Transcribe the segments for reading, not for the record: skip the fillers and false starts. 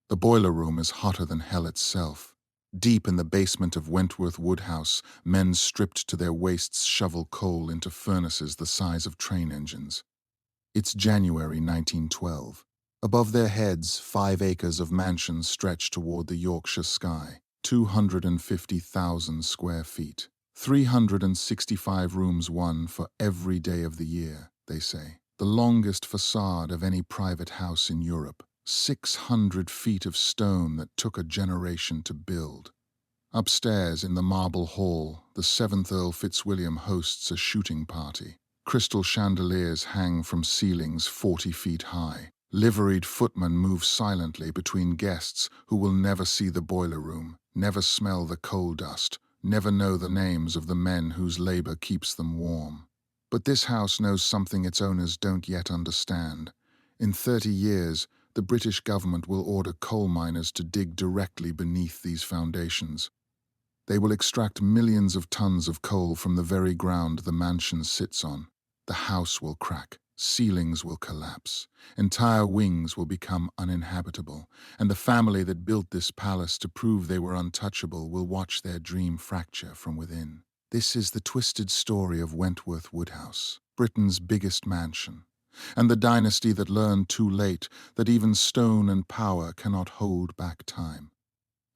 The boiler room is hotter than hell itself. Deep in the basement of Wentworth Woodhouse, men stripped to their waists shovel coal into furnaces the size of train engines. It's January 1912. Above their heads, 5 acres of mansions stretch toward the Yorkshire sky, 250,000 square feet. 365 rooms, one for every day of the year, they say. The longest façade of any private house in Europe. 600 feet of stone that took a generation to build. Upstairs in the marble hall, the 7th Earl Fitzwilliam hosts a shooting party. Crystal chandeliers hang from ceilings 40 feet high. Liveried footmen move silently between guests who will never see the boiler room, never smell the coal dust, never know the names of the men whose labor keeps them warm. But this house knows something its owners don't yet understand. In 30 years, the British government will order coal miners to dig directly beneath these foundations. They will extract millions of tons of coal from the very ground the mansion sits on. The house will crack, ceilings will collapse, entire wings will become uninhabitable, and the family that built this palace to prove they were untouchable will watch their dream fracture from within. This is the twisted story of Wentworth Woodhouse, Britain's biggest mansion, and the dynasty that learned too late that even stone and power cannot hold back time.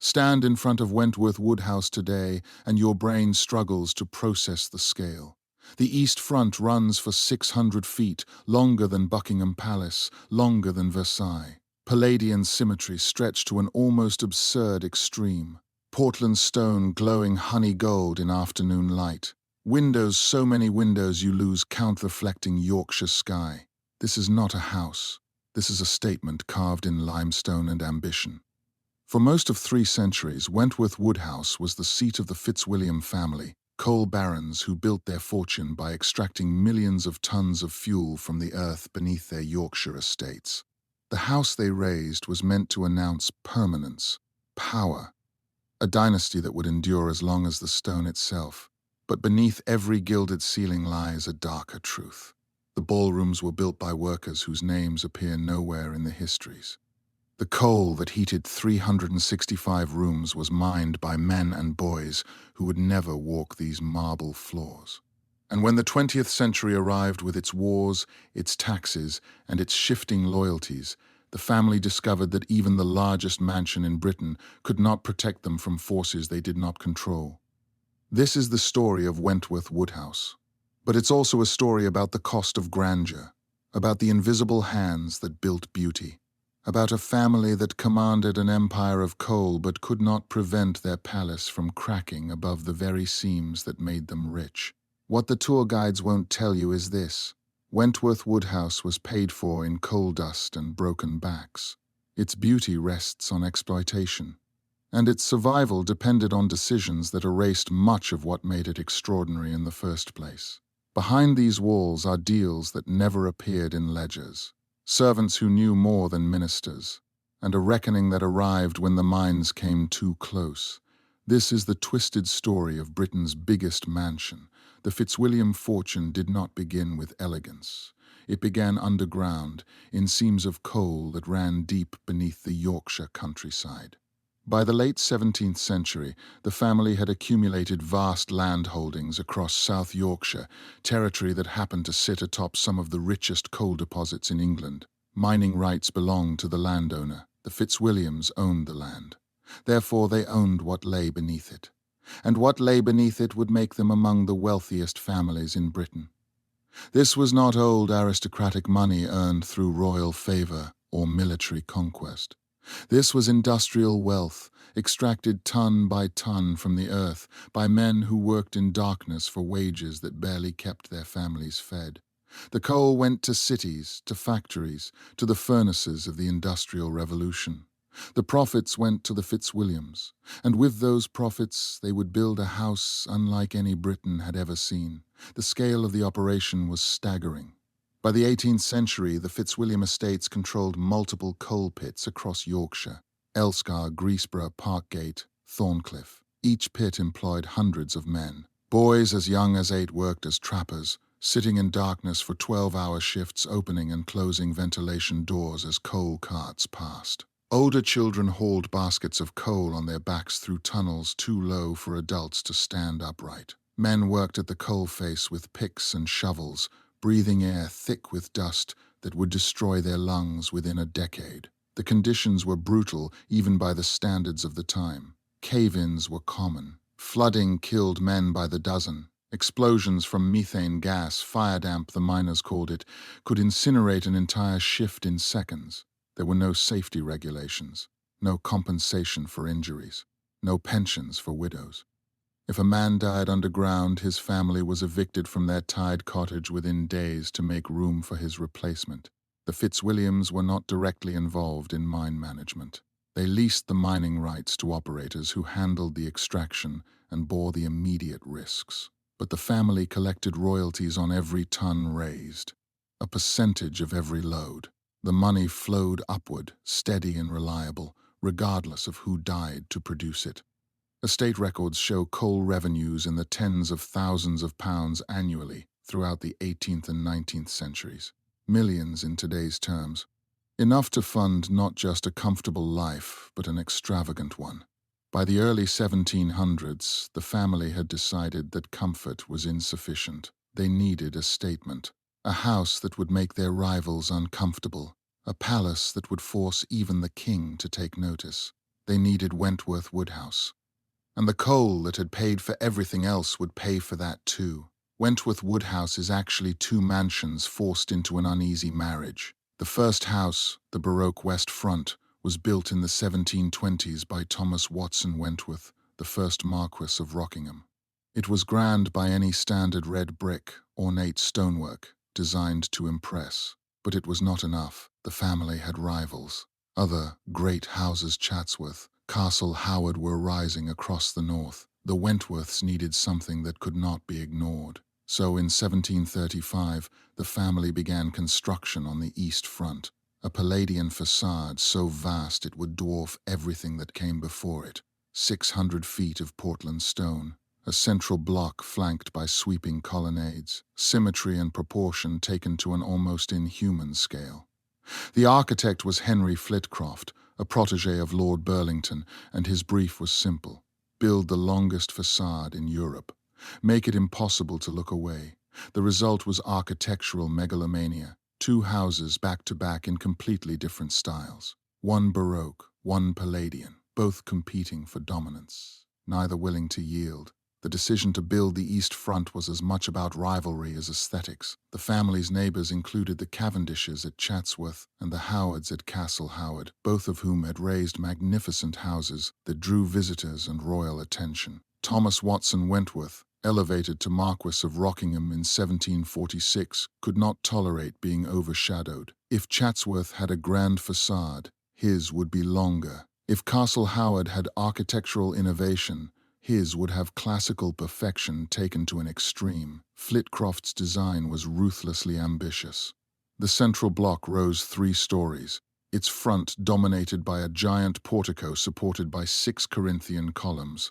Stand in front of Wentworth Woodhouse today, and your brain struggles to process the scale. The east front runs for 600 feet, longer than Buckingham Palace, longer than Versailles. Palladian symmetry stretched to an almost absurd extreme. Portland stone glowing honey gold in afternoon light. Windows, so many windows you lose count, reflecting Yorkshire sky. This is not a house. This is a statement carved in limestone and ambition. For most of 3 centuries, Wentworth Woodhouse was the seat of the Fitzwilliam family, coal barons who built their fortune by extracting millions of tons of fuel from the earth beneath their Yorkshire estates. The house they raised was meant to announce permanence, power, a dynasty that would endure as long as the stone itself. But beneath every gilded ceiling lies a darker truth. The ballrooms were built by workers whose names appear nowhere in the histories. The coal that heated 365 rooms was mined by men and boys who would never walk these marble floors. And when the 20th century arrived with its wars, its taxes, and its shifting loyalties, the family discovered that even the largest mansion in Britain could not protect them from forces they did not control. This is the story of Wentworth Woodhouse. But it's also a story about the cost of grandeur, about the invisible hands that built beauty, about a family that commanded an empire of coal but could not prevent their palace from cracking above the very seams that made them rich. What the tour guides won't tell you is this: Wentworth Woodhouse was paid for in coal dust and broken backs. Its beauty rests on exploitation, and its survival depended on decisions that erased much of what made it extraordinary in the first place. Behind these walls are deals that never appeared in ledgers, servants who knew more than ministers, and a reckoning that arrived when the mines came too close. This is the twisted story of Britain's biggest mansion. The Fitzwilliam fortune did not begin with elegance. It began underground, in seams of coal that ran deep beneath the Yorkshire countryside. By the late 17th century, the family had accumulated vast land holdings across South Yorkshire, territory that happened to sit atop some of the richest coal deposits in England. Mining rights belonged to the landowner. The Fitzwilliams owned the land. Therefore, they owned what lay beneath it. And what lay beneath it would make them among the wealthiest families in Britain. This was not old aristocratic money earned through royal favor or military conquest. This was industrial wealth, extracted ton by ton from the earth by men who worked in darkness for wages that barely kept their families fed. The coal went to cities, to factories, to the furnaces of the Industrial Revolution. The profits went to the Fitzwilliams, and with those profits they would build a house unlike any Britain had ever seen. The scale of the operation was staggering. By the 18th century, the Fitzwilliam estates controlled multiple coal pits across Yorkshire: Elscar, Greasborough, Parkgate, Thorncliffe. Each pit employed hundreds of men. Boys as young as 8 worked as trappers, sitting in darkness for 12-hour shifts, opening and closing ventilation doors as coal carts passed. Older children hauled baskets of coal on their backs through tunnels too low for adults to stand upright. Men worked at the coalface with picks and shovels, breathing air thick with dust that would destroy their lungs within a decade. The conditions were brutal even by the standards of the time. Cave-ins were common. Flooding killed men by the dozen. Explosions from methane gas, fire damp the miners called it, could incinerate an entire shift in seconds. There were no safety regulations, no compensation for injuries, no pensions for widows. If a man died underground, his family was evicted from their tied cottage within days to make room for his replacement. The Fitzwilliams were not directly involved in mine management. They leased the mining rights to operators who handled the extraction and bore the immediate risks. But the family collected royalties on every ton raised, a percentage of every load. The money flowed upward, steady and reliable, regardless of who died to produce it. Estate records show coal revenues in the tens of thousands of pounds annually throughout the 18th and 19th centuries. Millions in today's terms. Enough to fund not just a comfortable life, but an extravagant one. By the early 1700s, the family had decided that comfort was insufficient. They needed a statement, a house that would make their rivals uncomfortable, a palace that would force even the king to take notice. They needed Wentworth Woodhouse. And the coal that had paid for everything else would pay for that too. Wentworth Woodhouse is actually two mansions forced into an uneasy marriage. The first house, the Baroque west front, was built in the 1720s by Thomas Watson Wentworth, the first Marquess of Rockingham. It was grand by any standard red brick, ornate stonework, designed to impress. But it was not enough. The family had rivals. Other great houses, Chatsworth, Castle Howard, were rising across the north. The Wentworths needed something that could not be ignored. So in 1735, the family began construction on the east front, a Palladian façade so vast it would dwarf everything that came before it. 600 feet of Portland stone, a central block flanked by sweeping colonnades, symmetry and proportion taken to an almost inhuman scale. The architect was Henry Flitcroft, a protege of Lord Burlington, and his brief was simple: build the longest façade in Europe. Make it impossible to look away. The result was architectural megalomania, two houses back to back in completely different styles. One Baroque, one Palladian, both competing for dominance, neither willing to yield. The decision to build the east front was as much about rivalry as aesthetics. The family's neighbors included the Cavendishes at Chatsworth and the Howards at Castle Howard, both of whom had raised magnificent houses that drew visitors and royal attention. Thomas Watson Wentworth, elevated to Marquess of Rockingham in 1746, could not tolerate being overshadowed. If Chatsworth had a grand façade, his would be longer. If Castle Howard had architectural innovation, his would have classical perfection taken to an extreme. Flitcroft's design was ruthlessly ambitious. The central block rose 3 stories, its front dominated by a giant portico supported by 6 Corinthian columns.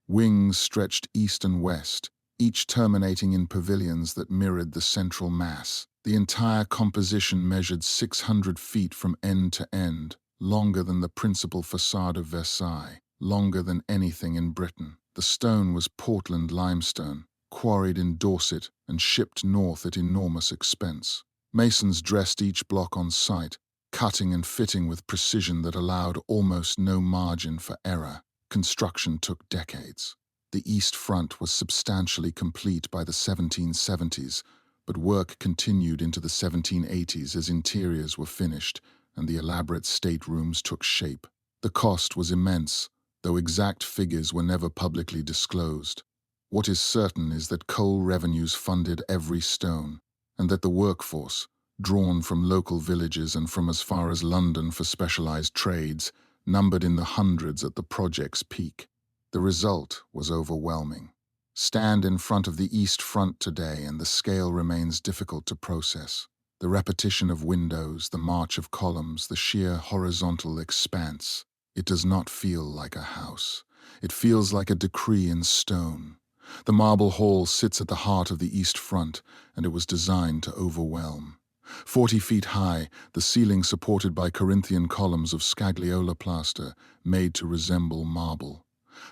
Wings stretched east and west, each terminating in pavilions that mirrored the central mass. The entire composition measured 600 feet from end to end, longer than the principal façade of Versailles, longer than anything in Britain. The stone was Portland limestone, quarried in Dorset and shipped north at enormous expense. Masons dressed each block on site, cutting and fitting with precision that allowed almost no margin for error. Construction took decades. The east front was substantially complete by the 1770s, but work continued into the 1780s as interiors were finished and the elaborate staterooms took shape. The cost was immense, though exact figures were never publicly disclosed. What is certain is that coal revenues funded every stone, and that the workforce, drawn from local villages and from as far as London for specialized trades, numbered in the hundreds at the project's peak. The result was overwhelming. Stand in front of the east front today and the scale remains difficult to process. The repetition of windows, the march of columns, the sheer horizontal expanse. It does not feel like a house. It feels like a decree in stone. The marble hall sits at the heart of the east front, and it was designed to overwhelm. 40 feet high, the ceiling supported by Corinthian columns of scagliola plaster made to resemble marble.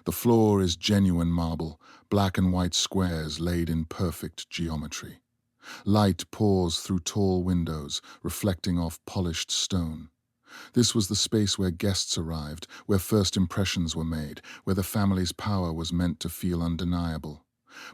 The floor is genuine marble, black and white squares laid in perfect geometry. Light pours through tall windows, reflecting off polished stone. This was the space where guests arrived, where first impressions were made, where the family's power was meant to feel undeniable.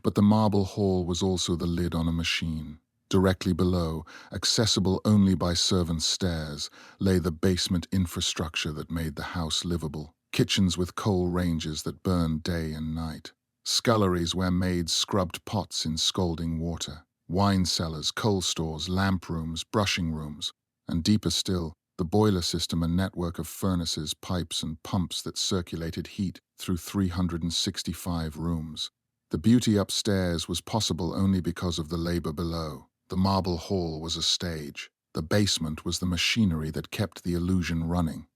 But the marble hall was also the lid on a machine. Directly below, accessible only by servants' stairs, lay the basement infrastructure that made the house livable. Kitchens with coal ranges that burned day and night. Sculleries where maids scrubbed pots in scalding water. Wine cellars, coal stores, lamp rooms, brushing rooms. And deeper still, the boiler system, a network of furnaces, pipes, and pumps that circulated heat through 365 rooms. The beauty upstairs was possible only because of the labor below. The marble hall was a stage. The basement was the machinery that kept the illusion running.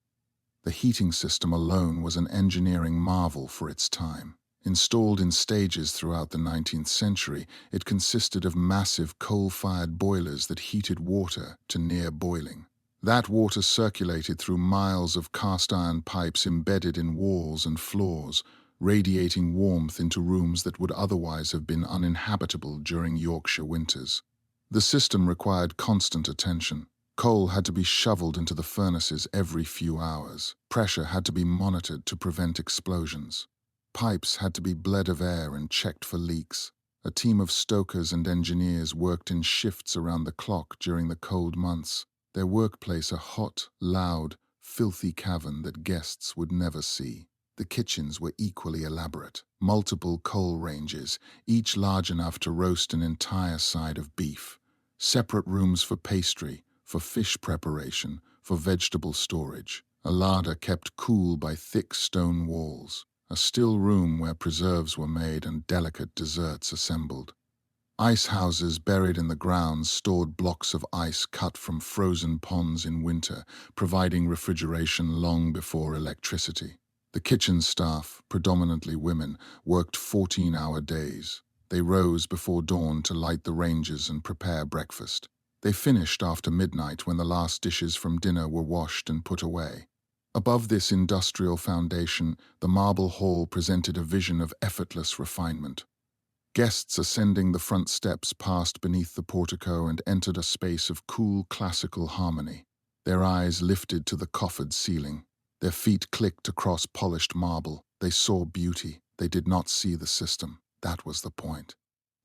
The heating system alone was an engineering marvel for its time. Installed in stages throughout the 19th century, it consisted of massive coal-fired boilers that heated water to near boiling. That water circulated through miles of cast-iron pipes embedded in walls and floors, radiating warmth into rooms that would otherwise have been uninhabitable during Yorkshire winters. The system required constant attention. Coal had to be shoveled into the furnaces every few hours. Pressure had to be monitored to prevent explosions. Pipes had to be bled of air and checked for leaks. A team of stokers and engineers worked in shifts around the clock during the cold months, their workplace a hot, loud, filthy cavern that guests would never see. The kitchens were equally elaborate. Multiple coal ranges, each large enough to roast an entire side of beef. Separate rooms for pastry, for fish preparation, for vegetable storage. A larder kept cool by thick stone walls. A still room where preserves were made and delicate desserts assembled. Ice houses buried in the ground stored blocks of ice cut from frozen ponds in winter, providing refrigeration long before electricity. The kitchen staff, predominantly women, worked 14-hour days. They rose before dawn to light the ranges and prepare breakfast. They finished after midnight when the last dishes from dinner were washed and put away. Above this industrial foundation, the marble hall presented a vision of effortless refinement. Guests ascending the front steps passed beneath the portico and entered a space of cool classical harmony. Their eyes lifted to the coffered ceiling. Their feet clicked across polished marble. They saw beauty. They did not see the system. That was the point.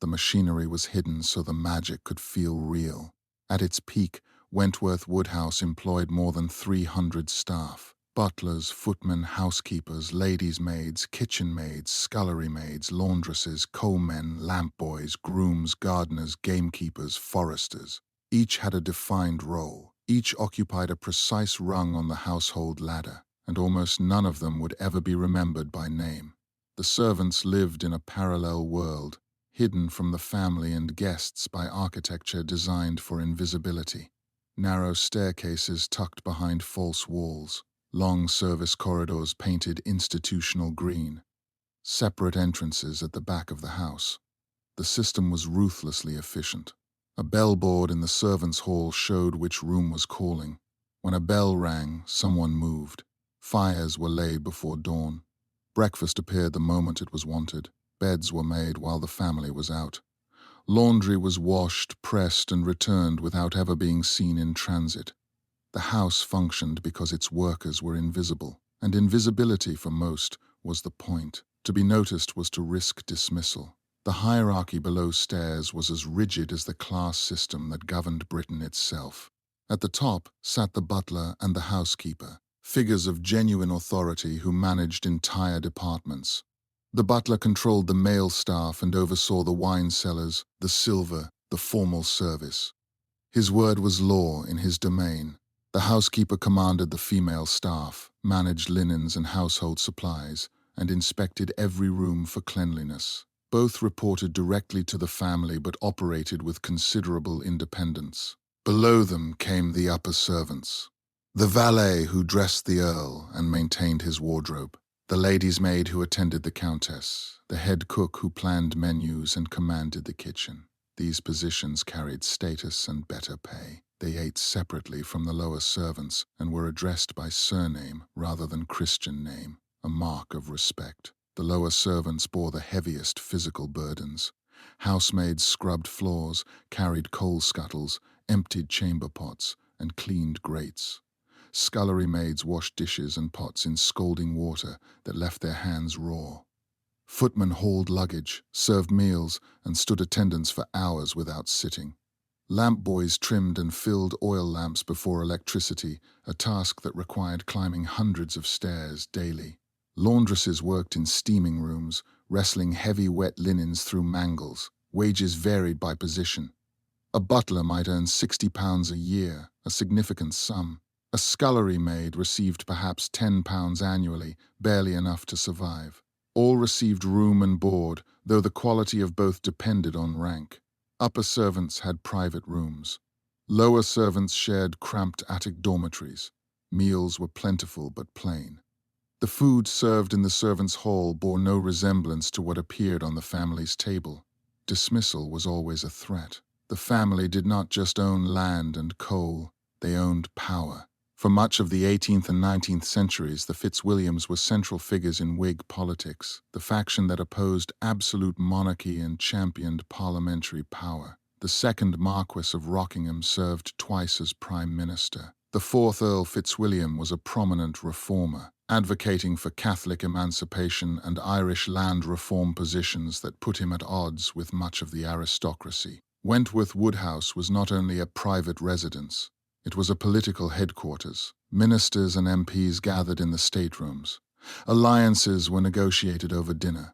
The machinery was hidden so the magic could feel real. At its peak, Wentworth Woodhouse employed more than 300 staff. Butlers, footmen, housekeepers, ladies' maids, kitchen maids, scullery maids, laundresses, coalmen, lamp boys, grooms, gardeners, gamekeepers, foresters. Each had a defined role. Each occupied a precise rung on the household ladder, and almost none of them would ever be remembered by name. The servants lived in a parallel world, hidden from the family and guests by architecture designed for invisibility. Narrow staircases tucked behind false walls. Long service corridors painted institutional green. Separate entrances at the back of the house. The system was ruthlessly efficient. A bellboard in the servants' hall showed which room was calling. When a bell rang, someone moved. Fires were laid before dawn. Breakfast appeared the moment it was wanted. Beds were made while the family was out. Laundry was washed, pressed, and returned without ever being seen in transit. The house functioned because its workers were invisible, and invisibility for most was the point. To be noticed was to risk dismissal. The hierarchy below stairs was as rigid as the class system that governed Britain itself. At the top sat the butler and the housekeeper, figures of genuine authority who managed entire departments. The butler controlled the male staff and oversaw the wine cellars, the silver, the formal service. His word was law in his domain. The housekeeper commanded the female staff, managed linens and household supplies, and inspected every room for cleanliness. Both reported directly to the family but operated with considerable independence. Below them came the upper servants. The valet who dressed the Earl and maintained his wardrobe. The lady's maid who attended the Countess. The head cook who planned menus and commanded the kitchen. These positions carried status and better pay. They ate separately from the lower servants and were addressed by surname rather than Christian name, a mark of respect. The lower servants bore the heaviest physical burdens. Housemaids scrubbed floors, carried coal scuttles, emptied chamber pots, and cleaned grates. Scullery maids washed dishes and pots in scalding water that left their hands raw. Footmen hauled luggage, served meals, and stood attendance for hours without sitting. Lamp boys trimmed and filled oil lamps before electricity, a task that required climbing hundreds of stairs daily. Laundresses worked in steaming rooms, wrestling heavy wet linens through mangles. Wages varied by position. A butler might earn £60 a year, a significant sum. A scullery maid received perhaps £10 annually, barely enough to survive. All received room and board, though the quality of both depended on rank. Upper servants had private rooms. Lower servants shared cramped attic dormitories. Meals were plentiful but plain. The food served in the servants' hall bore no resemblance to what appeared on the family's table. Dismissal was always a threat. The family did not just own land and coal, they owned power. For much of the 18th and 19th centuries, the Fitzwilliams were central figures in Whig politics, the faction that opposed absolute monarchy and championed parliamentary power. The second Marquess of Rockingham served twice as Prime Minister. The fourth Earl Fitzwilliam was a prominent reformer, advocating for Catholic emancipation and Irish land reform positions that put him at odds with much of the aristocracy. Wentworth Woodhouse was not only a private residence, it was a political headquarters. Ministers and MPs gathered in the staterooms. Alliances were negotiated over dinner.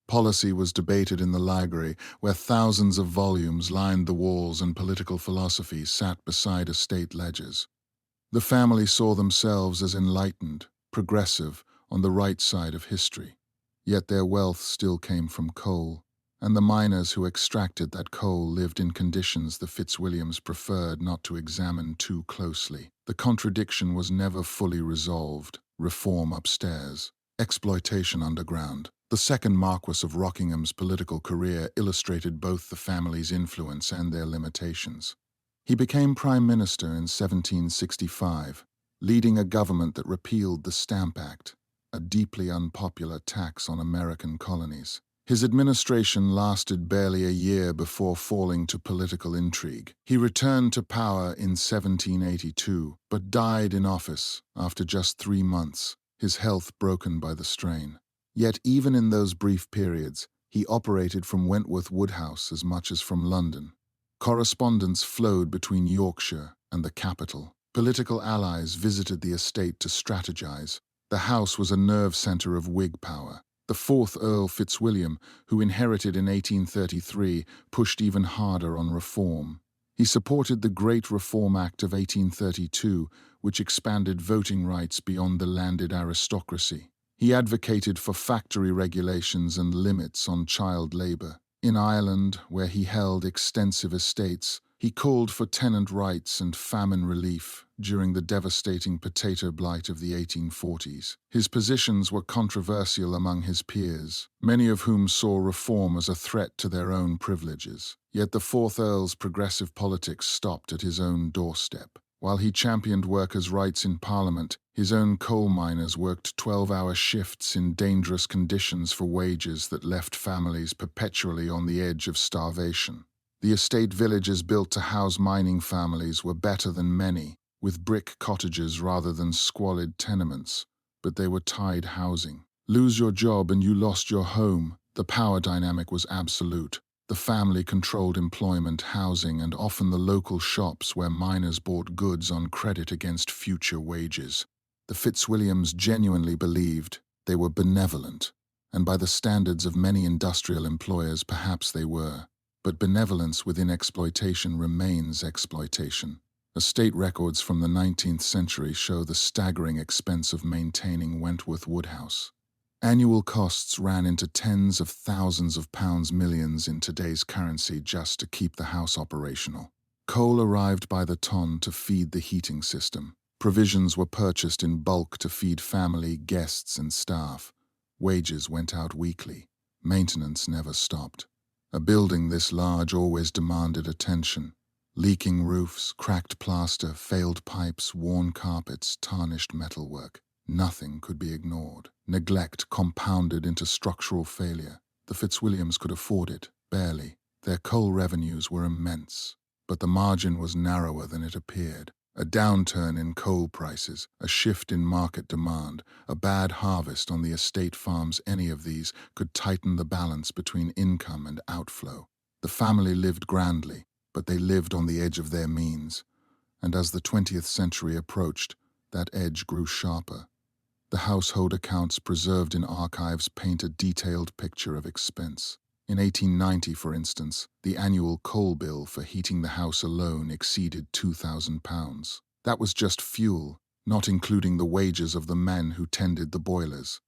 Policy was debated in the library, where thousands of volumes lined the walls and political philosophy sat beside estate ledgers. The family saw themselves as enlightened, progressive, on the right side of history. Yet their wealth still came from coal, and the miners who extracted that coal lived in conditions the Fitzwilliams preferred not to examine too closely. The contradiction was never fully resolved. Reform upstairs, exploitation underground. The second Marquess of Rockingham's political career illustrated both the family's influence and their limitations. He became Prime Minister in 1765, leading a government that repealed the Stamp Act, a deeply unpopular tax on American colonies. His administration lasted barely a year before falling to political intrigue. He returned to power in 1782, but died in office after just 3 months, his health broken by the strain. Yet even in those brief periods, he operated from Wentworth Woodhouse as much as from London. Correspondence flowed between Yorkshire and the capital. Political allies visited the estate to strategize. The house was a nerve centre of Whig power. The fourth Earl Fitzwilliam, who inherited in 1833, pushed even harder on reform. He supported the Great Reform Act of 1832, which expanded voting rights beyond the landed aristocracy. He advocated for factory regulations and limits on child labour. In Ireland, where he held extensive estates, he called for tenant rights and famine relief during the devastating potato blight of the 1840s. His positions were controversial among his peers, many of whom saw reform as a threat to their own privileges. Yet the fourth Earl's progressive politics stopped at his own doorstep. While he championed workers' rights in Parliament, his own coal miners worked 12-hour shifts in dangerous conditions for wages that left families perpetually on the edge of starvation. The estate villages built to house mining families were better than many, with brick cottages rather than squalid tenements, but they were tied housing. Lose your job and you lost your home. The power dynamic was absolute. The family controlled employment, housing, and often the local shops where miners bought goods on credit against future wages. The Fitzwilliams genuinely believed they were benevolent, and by the standards of many industrial employers perhaps they were. But benevolence within exploitation remains exploitation. Estate records from the 19th century show the staggering expense of maintaining Wentworth Woodhouse. Annual costs ran into tens of thousands of pounds, millions in today's currency, just to keep the house operational. Coal arrived by the ton to feed the heating system. Provisions were purchased in bulk to feed family, guests, and staff. Wages went out weekly. Maintenance never stopped. A building this large always demanded attention. Leaking roofs, cracked plaster, failed pipes, worn carpets, tarnished metalwork. Nothing could be ignored. Neglect compounded into structural failure. The Fitzwilliams could afford it, barely. Their coal revenues were immense, but the margin was narrower than it appeared. A downturn in coal prices, a shift in market demand, a bad harvest on the estate farms, any of these could tighten the balance between income and outflow. The family lived grandly, but they lived on the edge of their means, and as the 20th century approached, that edge grew sharper. The household accounts preserved in archives paint a detailed picture of expense. In 1890, for instance, the annual coal bill for heating the house alone exceeded £2,000. That was just fuel, not including the wages of the men who tended the boilers.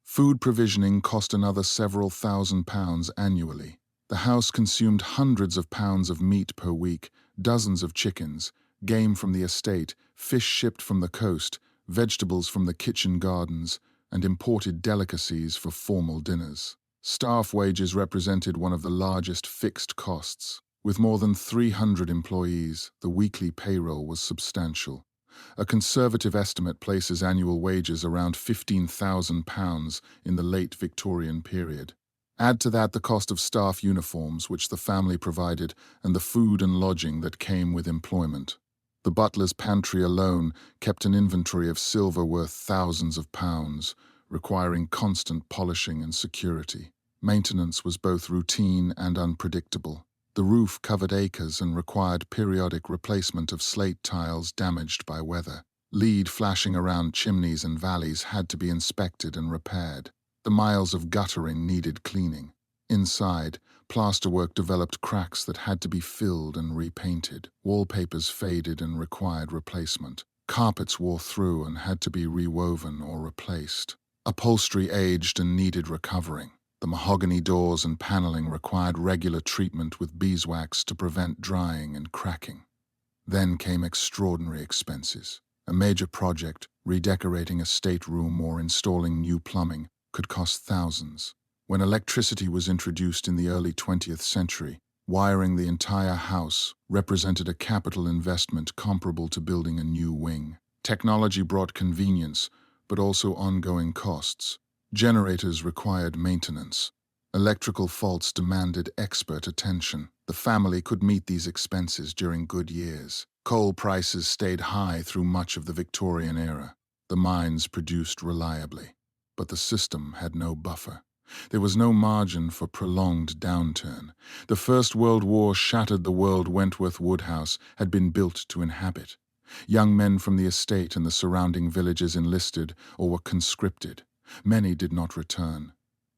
Food provisioning cost another several £1,000s annually. The house consumed hundreds of pounds of meat per week, dozens of chickens, game from the estate, fish shipped from the coast, vegetables from the kitchen gardens, and imported delicacies for formal dinners. Staff wages represented one of the largest fixed costs. With more than 300 employees, the weekly payroll was substantial. A conservative estimate places annual wages around £15,000 in the late Victorian period. Add to that the cost of staff uniforms, which the family provided, and the food and lodging that came with employment. The butler's pantry alone kept an inventory of silver worth thousands of pounds, requiring constant polishing and security. Maintenance was both routine and unpredictable. The roof covered acres and required periodic replacement of slate tiles damaged by weather. Lead flashing around chimneys and valleys had to be inspected and repaired. The miles of guttering needed cleaning. Inside, plasterwork developed cracks that had to be filled and repainted. Wallpapers faded and required replacement. Carpets wore through and had to be rewoven or replaced. Upholstery aged and needed recovering. The mahogany doors and paneling required regular treatment with beeswax to prevent drying and cracking. Then came extraordinary expenses. A major project, redecorating a stateroom or installing new plumbing, could cost thousands. When electricity was introduced in the early 20th century, wiring the entire house represented a capital investment comparable to building a new wing. Technology brought convenience, but also ongoing costs. Generators required maintenance. Electrical faults demanded expert attention. The family could meet these expenses during good years. Coal prices stayed high through much of the Victorian era. The mines produced reliably, but the system had no buffer. There was no margin for prolonged downturn. The First World War shattered the world Wentworth Woodhouse had been built to inhabit. Young men from the estate and the surrounding villages enlisted or were conscripted. Many did not return.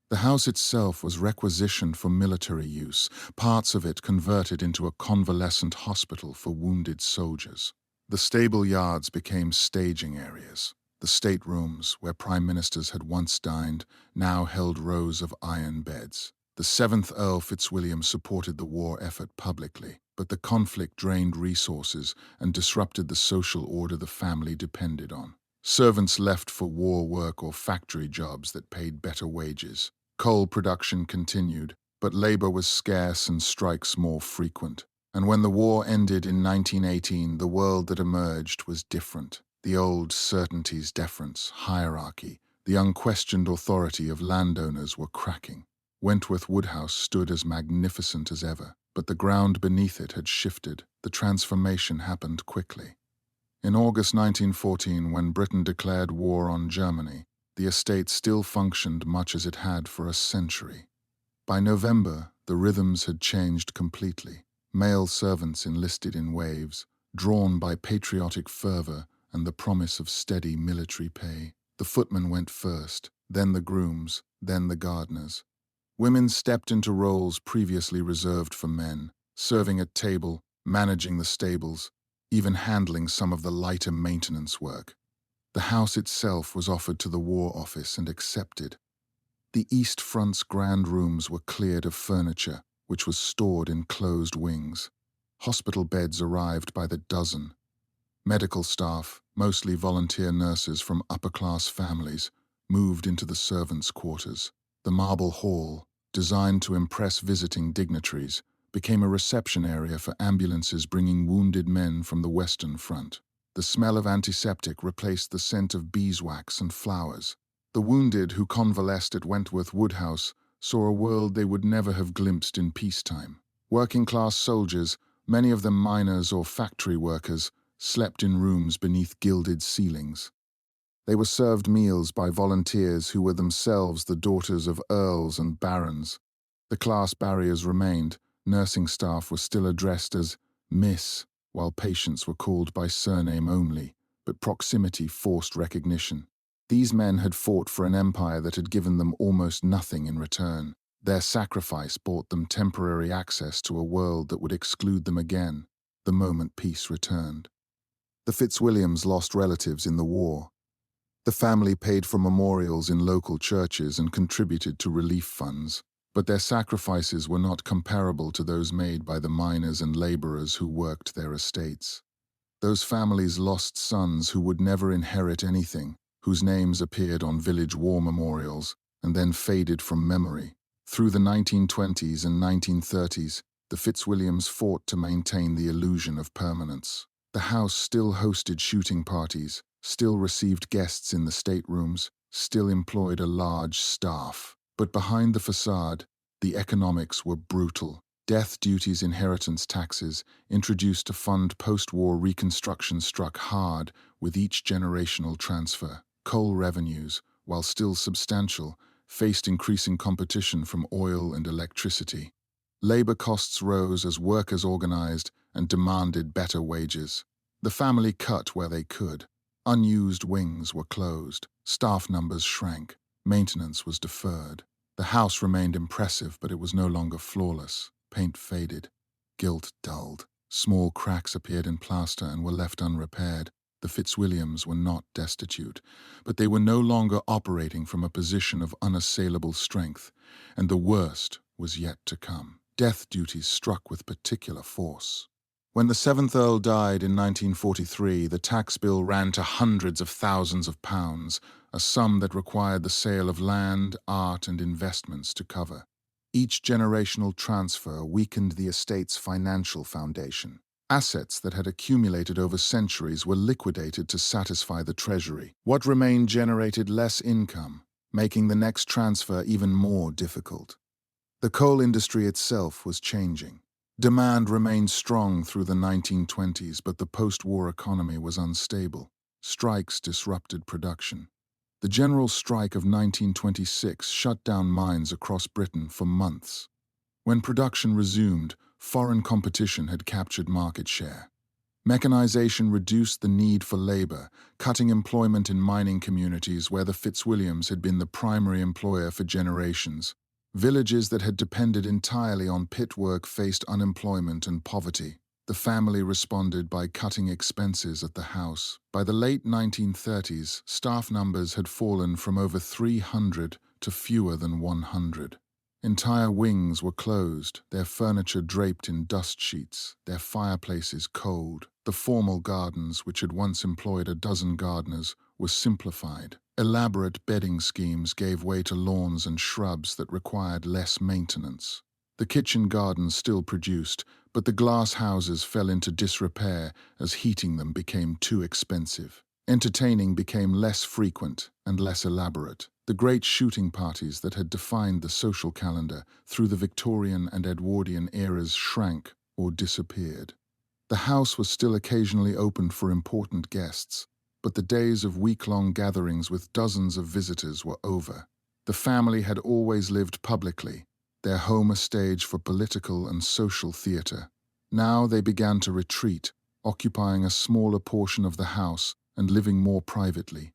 The house itself was requisitioned for military use, parts of it converted into a convalescent hospital for wounded soldiers. The stable yards became staging areas. The staterooms, where prime ministers had once dined, now held rows of iron beds. The 7th Earl Fitzwilliam supported the war effort publicly, but the conflict drained resources and disrupted the social order the family depended on. Servants left for war work or factory jobs that paid better wages. Coal production continued, but labor was scarce and strikes more frequent. And when the war ended in 1918, the world that emerged was different. The old certainties, deference, hierarchy, the unquestioned authority of landowners were cracking. Wentworth Woodhouse stood as magnificent as ever, but the ground beneath it had shifted. The transformation happened quickly. In August 1914, when Britain declared war on Germany, the estate still functioned much as it had for a century. By November, the rhythms had changed completely. Male servants enlisted in waves, drawn by patriotic fervor and the promise of steady military pay. The footmen went first, then the grooms, then the gardeners. Women stepped into roles previously reserved for men, serving at table, managing the stables, even handling some of the lighter maintenance work. The house itself was offered to the War Office and accepted. The East Front's grand rooms were cleared of furniture, which was stored in closed wings. Hospital beds arrived by the dozen. Medical staff, mostly volunteer nurses from upper-class families, moved into the servants' quarters. The marble hall, designed to impress visiting dignitaries, became a reception area for ambulances bringing wounded men from the Western Front. The smell of antiseptic replaced the scent of beeswax and flowers. The wounded who convalesced at Wentworth Woodhouse saw a world they would never have glimpsed in peacetime. Working-class soldiers, many of them miners or factory workers, slept in rooms beneath gilded ceilings. They were served meals by volunteers who were themselves the daughters of earls and barons. The class barriers remained. Nursing staff were still addressed as Miss, while patients were called by surname only, but proximity forced recognition. These men had fought for an empire that had given them almost nothing in return. Their sacrifice bought them temporary access to a world that would exclude them again, the moment peace returned. The Fitzwilliams lost relatives in the war. The family paid for memorials in local churches and contributed to relief funds, but their sacrifices were not comparable to those made by the miners and laborers who worked their estates. Those families lost sons who would never inherit anything, whose names appeared on village war memorials and then faded from memory. Through the 1920s and 1930s, the Fitzwilliams fought to maintain the illusion of permanence. The house still hosted shooting parties, still received guests in the staterooms, still employed a large staff. But behind the facade, the economics were brutal. Death duties, inheritance taxes, introduced to fund post-war reconstruction, struck hard with each generational transfer. Coal revenues, while still substantial, faced increasing competition from oil and electricity. Labor costs rose as workers organized and demanded better wages. The family cut where they could. Unused wings were closed, staff numbers shrank, maintenance was deferred. The house remained impressive, but it was no longer flawless. Paint faded, gilt dulled. Small cracks appeared in plaster and were left unrepaired. The Fitzwilliams were not destitute, but they were no longer operating from a position of unassailable strength, and the worst was yet to come. Death duties struck with particular force. When the 7th Earl died in 1943, the tax bill ran to hundreds of thousands of pounds, a sum that required the sale of land, art, and investments to cover. Each generational transfer weakened the estate's financial foundation. Assets that had accumulated over centuries were liquidated to satisfy the treasury. What remained generated less income, making the next transfer even more difficult. The coal industry itself was changing. Demand remained strong through the 1920s, but the post-war economy was unstable. Strikes disrupted production. The general strike of 1926 shut down mines across Britain for months. When production resumed, foreign competition had captured market share. Mechanization reduced the need for labor, cutting employment in mining communities where the Fitzwilliams had been the primary employer for generations. Villages that had depended entirely on pit work faced unemployment and poverty. The family responded by cutting expenses at the house. By the late 1930s, staff numbers had fallen from over 300 to fewer than 100. Entire wings were closed, their furniture draped in dust sheets, their fireplaces cold. The formal gardens, which had once employed a dozen gardeners, were simplified. Elaborate bedding schemes gave way to lawns and shrubs that required less maintenance. The kitchen gardens still produced, but the glass houses fell into disrepair as heating them became too expensive. Entertaining became less frequent and less elaborate. The great shooting parties that had defined the social calendar through the Victorian and Edwardian eras shrank or disappeared. The house was still occasionally opened for important guests, but the days of week-long gatherings with dozens of visitors were over. The family had always lived publicly, their home a stage for political and social theatre. Now they began to retreat, occupying a smaller portion of the house and living more privately.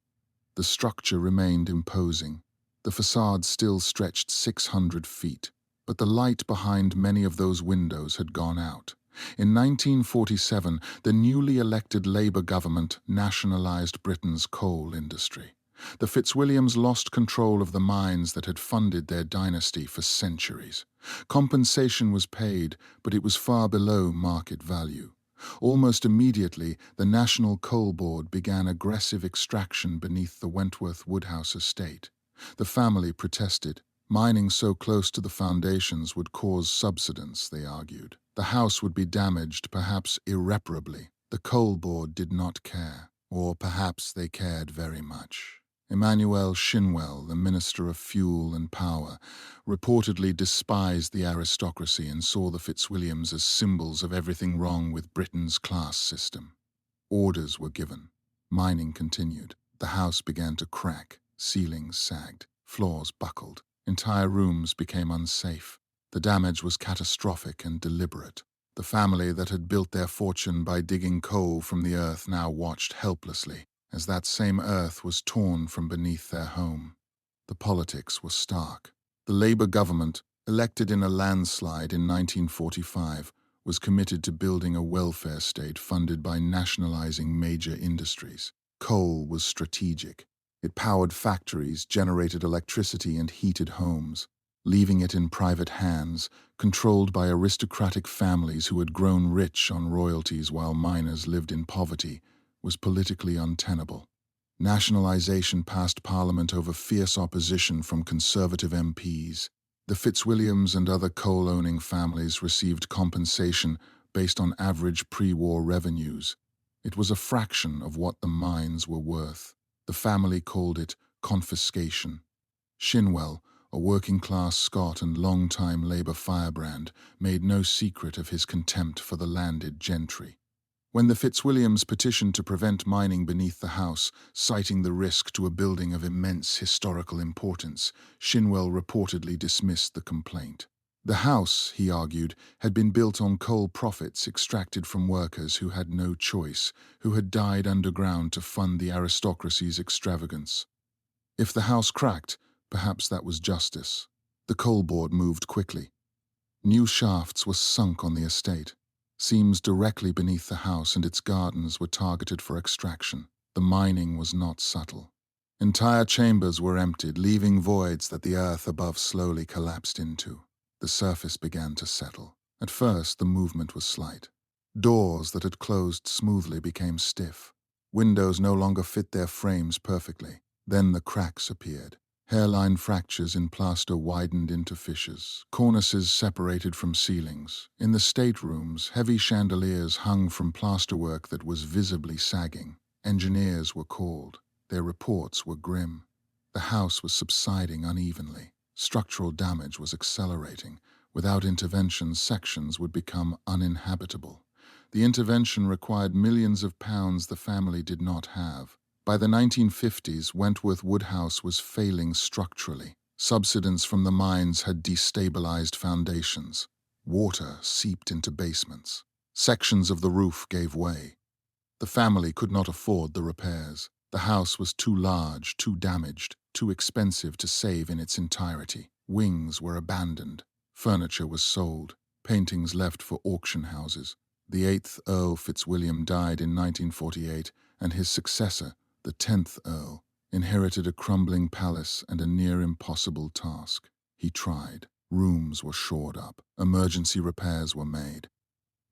The structure remained imposing. The façade still stretched 600 feet, but the light behind many of those windows had gone out. In 1947, the newly elected Labour government nationalised Britain's coal industry. The Fitzwilliams lost control of the mines that had funded their dynasty for centuries. Compensation was paid, but it was far below market value. Almost immediately, the National Coal Board began aggressive extraction beneath the Wentworth Woodhouse estate. The family protested, Mining so close to the foundations would cause subsidence, they argued. The house would be damaged, perhaps irreparably. The coal board did not care, or perhaps they cared very much. Emmanuel Shinwell, the Minister of Fuel and Power, reportedly despised the aristocracy and saw the Fitzwilliams as symbols of everything wrong with Britain's class system. Orders were given. Mining continued. The house began to crack. Ceilings sagged. Floors buckled. Entire rooms became unsafe. The damage was catastrophic and deliberate. The family that had built their fortune by digging coal from the earth now watched helplessly as that same earth was torn from beneath their home. The politics were stark. The Labour government, elected in a landslide in 1945, was committed to building a welfare state funded by nationalizing major industries. Coal was strategic. It powered factories, generated electricity, and heated homes. Leaving it in private hands, controlled by aristocratic families who had grown rich on royalties while miners lived in poverty, was politically untenable. Nationalization passed Parliament over fierce opposition from Conservative MPs. The Fitzwilliams and other coal-owning families received compensation based on average pre-war revenues. It was a fraction of what the mines were worth. The family called it confiscation. Shinwell, a working-class Scot and long-time Labour firebrand, made no secret of his contempt for the landed gentry. When the Fitzwilliams petitioned to prevent mining beneath the house, citing the risk to a building of immense historical importance, Shinwell reportedly dismissed the complaint. The house, he argued, had been built on coal profits extracted from workers who had no choice, who had died underground to fund the aristocracy's extravagance. If the house cracked, perhaps that was justice. The coal board moved quickly. New shafts were sunk on the estate. Seams directly beneath the house and its gardens were targeted for extraction. The mining was not subtle. Entire chambers were emptied, leaving voids that the earth above slowly collapsed into. The surface began to settle. At first, the movement was slight. Doors that had closed smoothly became stiff. Windows no longer fit their frames perfectly. Then the cracks appeared. Hairline fractures in plaster widened into fissures. Cornices separated from ceilings. In the staterooms, heavy chandeliers hung from plasterwork that was visibly sagging. Engineers were called. Their reports were grim. The house was subsiding unevenly. Structural damage was accelerating. Without intervention, sections would become uninhabitable. The intervention required millions of pounds the family did not have. By the 1950s, Wentworth Woodhouse was failing structurally. Subsidence from the mines had destabilized foundations. Water seeped into basements. Sections of the roof gave way. The family could not afford the repairs. The house was too large, too damaged, too expensive to save in its entirety. Wings were abandoned. Furniture was sold. Paintings left for auction houses. The 8th Earl Fitzwilliam died in 1948, and his successor, the 10th Earl, inherited a crumbling palace and a near-impossible task. He tried. Rooms were shored up. Emergency repairs were made.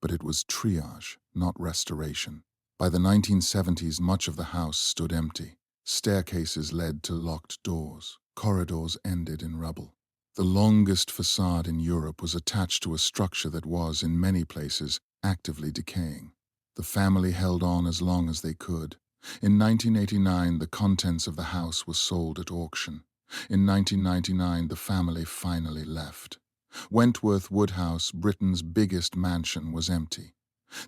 But it was triage, not restoration. By the 1970s, much of the house stood empty. Staircases led to locked doors. Corridors ended in rubble. The longest façade in Europe was attached to a structure that was, in many places, actively decaying. The family held on as long as they could. In 1989, the contents of the house were sold at auction. In 1999, the family finally left. Wentworth Woodhouse, Britain's biggest mansion, was empty.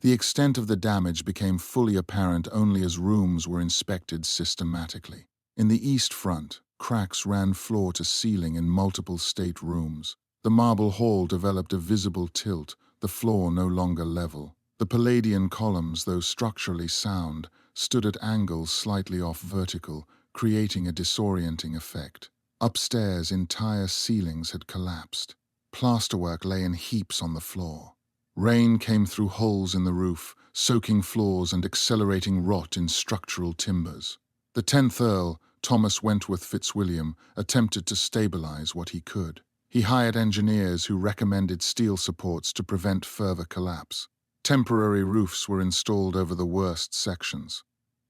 The extent of the damage became fully apparent only as rooms were inspected systematically. In the east front, cracks ran floor to ceiling in multiple state rooms. The marble hall developed a visible tilt, the floor no longer level. The Palladian columns, though structurally sound, stood at angles slightly off vertical, creating a disorienting effect. Upstairs, entire ceilings had collapsed. Plasterwork lay in heaps on the floor. Rain came through holes in the roof, soaking floors and accelerating rot in structural timbers. The 10th Earl, Thomas Wentworth Fitzwilliam, attempted to stabilize what he could. He hired engineers who recommended steel supports to prevent further collapse. Temporary roofs were installed over the worst sections.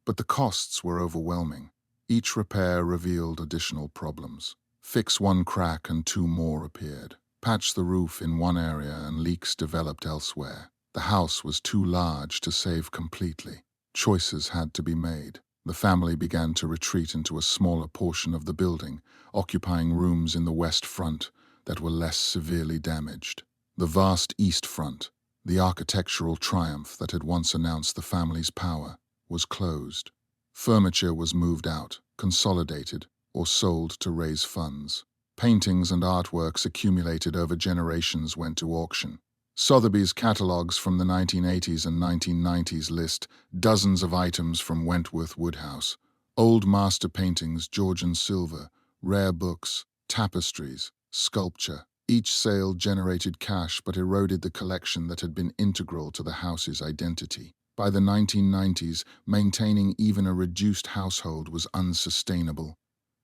But the costs were overwhelming. Each repair revealed additional problems. Fix one crack and two more appeared. Patch the roof in one area and leaks developed elsewhere. The house was too large to save completely. Choices had to be made. The family began to retreat into a smaller portion of the building, occupying rooms in the west front that were less severely damaged. The vast east front, the architectural triumph that had once announced the family's power, was closed. Furniture was moved out, consolidated, or sold to raise funds. Paintings and artworks accumulated over generations went to auction. Sotheby's catalogues from the 1980s and 1990s list dozens of items from Wentworth Woodhouse, old master paintings, Georgian silver, rare books, tapestries, sculpture. Each sale generated cash but eroded the collection that had been integral to the house's identity. By the 1990s, maintaining even a reduced household was unsustainable.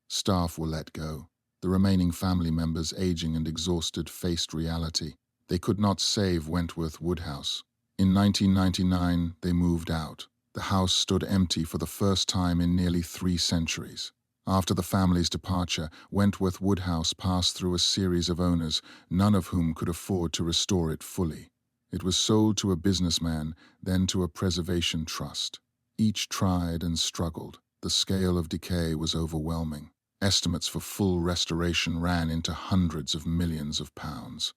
Staff were let go. The remaining family members, aging and exhausted, faced reality. They could not save Wentworth Woodhouse. In 1999, they moved out. The house stood empty for the first time in nearly 3 centuries. After the family's departure, Wentworth Woodhouse passed through a series of owners, none of whom could afford to restore it fully. It was sold to a businessman, then to a preservation trust. Each tried and struggled. The scale of decay was overwhelming. Estimates for full restoration ran into hundreds of millions of pounds.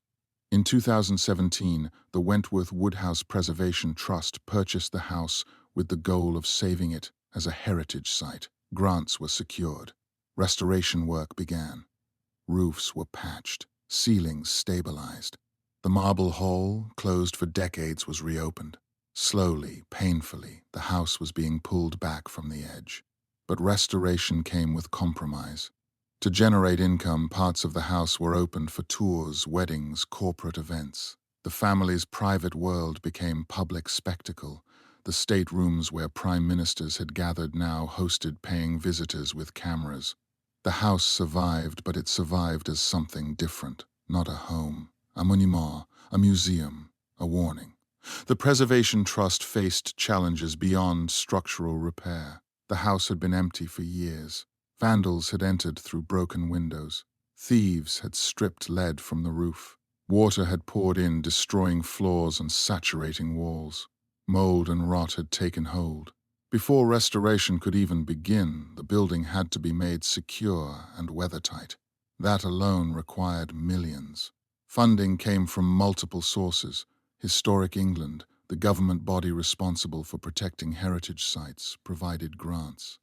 In 2017, the Wentworth Woodhouse Preservation Trust purchased the house with the goal of saving it as a heritage site. Grants were secured. Restoration work began. Roofs were patched, ceilings stabilized. The marble hall, closed for decades, was reopened. Slowly, painfully, the house was being pulled back from the edge. But restoration came with compromise. To generate income, parts of the house were opened for tours, weddings, corporate events. The family's private world became public spectacle. The staterooms where prime ministers had gathered now hosted paying visitors with cameras. The house survived, but it survived as something different. Not a home, a monument, a museum, a warning. The Preservation Trust faced challenges beyond structural repair. The house had been empty for years. Vandals had entered through broken windows. Thieves had stripped lead from the roof. Water had poured in, destroying floors and saturating walls. Mold and rot had taken hold. Before restoration could even begin, the building had to be made secure and weathertight. That alone required millions. Funding came from multiple sources. Historic England, the government body responsible for protecting heritage sites, provided grants.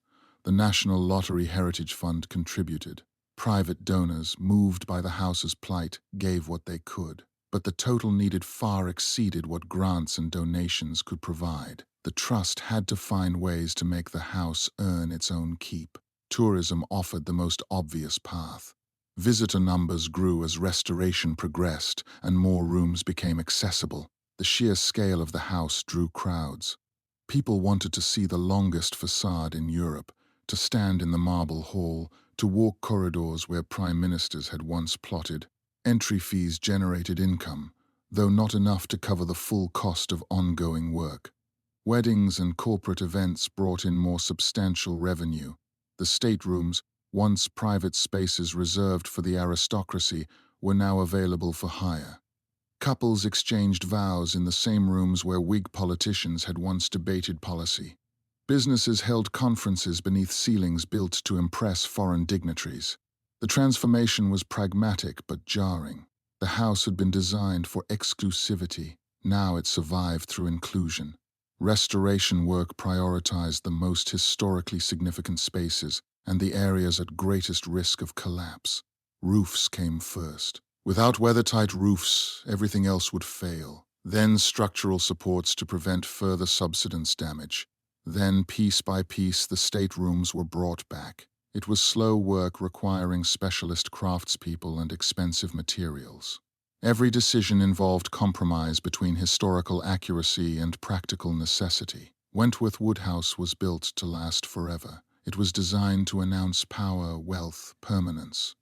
The National Lottery Heritage Fund contributed. Private donors, moved by the house's plight, gave what they could. But the total needed far exceeded what grants and donations could provide. The trust had to find ways to make the house earn its own keep. Tourism offered the most obvious path. Visitor numbers grew as restoration progressed and more rooms became accessible. The sheer scale of the house drew crowds. People wanted to see the longest façade in Europe, to stand in the marble hall, to walk corridors where prime ministers had once plotted. Entry fees generated income, though not enough to cover the full cost of ongoing work. Weddings and corporate events brought in more substantial revenue. The staterooms, once private spaces reserved for the aristocracy, were now available for hire. Couples exchanged vows in the same rooms where Whig politicians had once debated policy. Businesses held conferences beneath ceilings built to impress foreign dignitaries. The transformation was pragmatic but jarring. The house had been designed for exclusivity. Now it survived through inclusion. Restoration work prioritized the most historically significant spaces and the areas at greatest risk of collapse. Roofs came first. Without weathertight roofs, everything else would fail. Then structural supports to prevent further subsidence damage. Then, piece by piece, the staterooms were brought back. It was slow work requiring specialist craftspeople and expensive materials. Every decision involved compromise between historical accuracy and practical necessity. Wentworth Woodhouse was built to last forever. It was designed to announce power, wealth, permanence.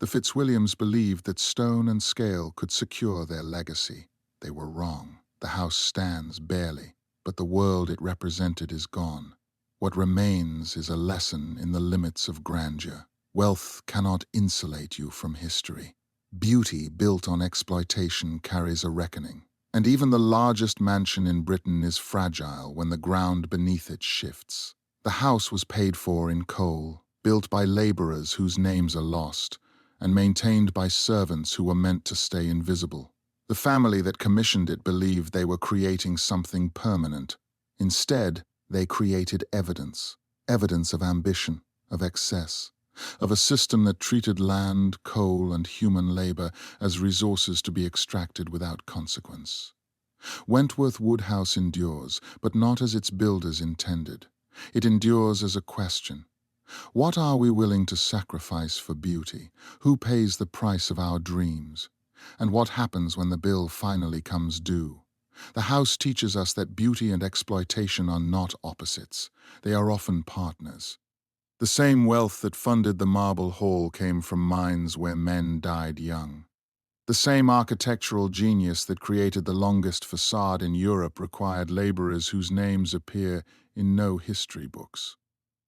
The Fitzwilliams believed that stone and scale could secure their legacy. They were wrong. The house stands barely, but the world it represented is gone. What remains is a lesson in the limits of grandeur. Wealth cannot insulate you from history. Beauty built on exploitation carries a reckoning. And even the largest mansion in Britain is fragile when the ground beneath it shifts. The house was paid for in coal, built by laborers whose names are lost, and maintained by servants who were meant to stay invisible. The family that commissioned it believed they were creating something permanent. Instead, they created evidence of ambition, of excess, of a system that treated land, coal, and human labor as resources to be extracted without consequence. Wentworth Woodhouse endures, but not as its builders intended. It endures as a question. What are we willing to sacrifice for beauty? Who pays the price of our dreams? And what happens when the bill finally comes due? The house teaches us that beauty and exploitation are not opposites. They are often partners. The same wealth that funded the Marble Hall came from mines where men died young. The same architectural genius that created the longest façade in Europe required laborers whose names appear in no history books.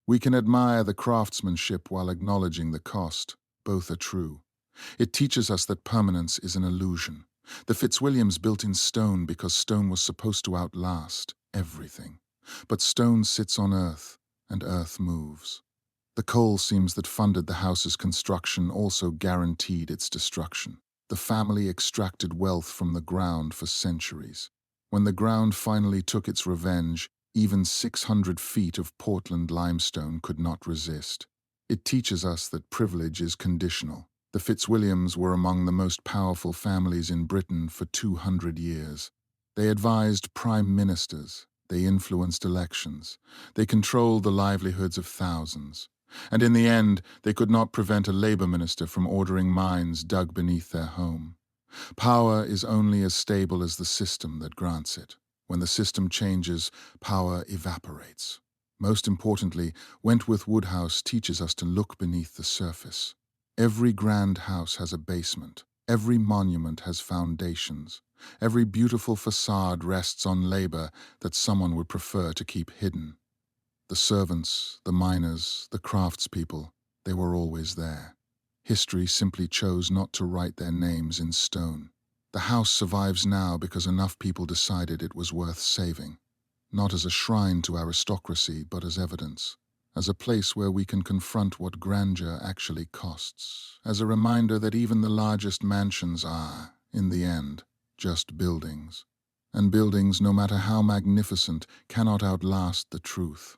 We can admire the craftsmanship while acknowledging the cost. Both are true. It teaches us that permanence is an illusion. The Fitzwilliams built in stone because stone was supposed to outlast everything. But stone sits on earth, and earth moves. The coal seams that funded the house's construction also guaranteed its destruction. The family extracted wealth from the ground for centuries. When the ground finally took its revenge, even 600 feet of Portland limestone could not resist. It teaches us that privilege is conditional. The Fitzwilliams were among the most powerful families in Britain for 200 years. They advised prime ministers. They influenced elections. They controlled the livelihoods of thousands. And in the end, they could not prevent a Labour minister from ordering mines dug beneath their home. Power is only as stable as the system that grants it. When the system changes, power evaporates. Most importantly, Wentworth Woodhouse teaches us to look beneath the surface. Every grand house has a basement. Every monument has foundations. Every beautiful facade rests on labor that someone would prefer to keep hidden. The servants, the miners, the craftspeople, they were always there. History simply chose not to write their names in stone. The house survives now because enough people decided it was worth saving, not as a shrine to aristocracy, but as evidence, as a place where we can confront what grandeur actually costs, as a reminder that even the largest mansions are, in the end, just buildings. And buildings, no matter how magnificent, cannot outlast the truth.